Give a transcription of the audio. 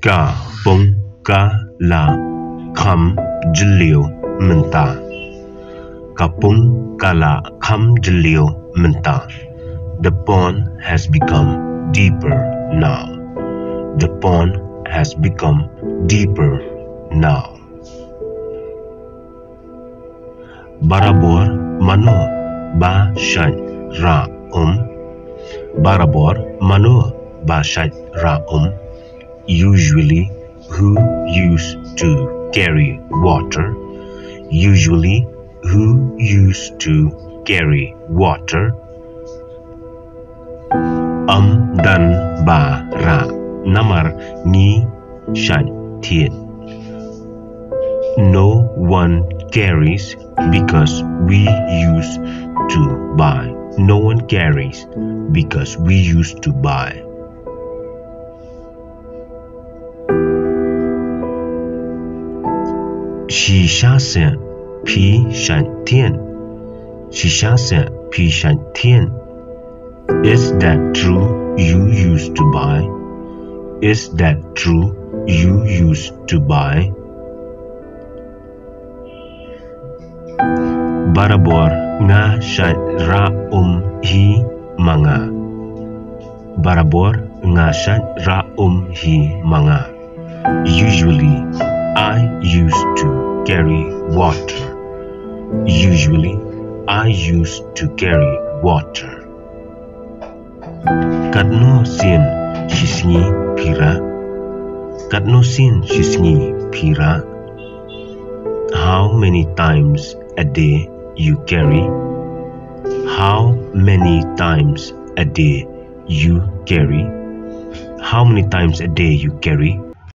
Ka pung ka la kham jylliew menta. Kapung kala kham jylliew menta. The pond has become deeper now. The pond has become deeper now. Barabor mano ba shaj ra Barabor mano ba shaj ra Usually who used to carry water. Usually who used to carry water. Dan ba ra namar ni shan tien. No one carries because we used to buy. No one carries because we used to buy. Shisha se pi shan tien. Shisha se pi shan tien. Is that true you used to buy? Is that true you used to buy? Barabor nga shan ra hi manga. Barabor nga shan ra hi manga. Usually I used to carry water. Usually I used to carry water. Kadno sin shisngi pira. Kadno sin shisngi pira. How many times a day you carry? How many times a day you carry? How many times a day you carry?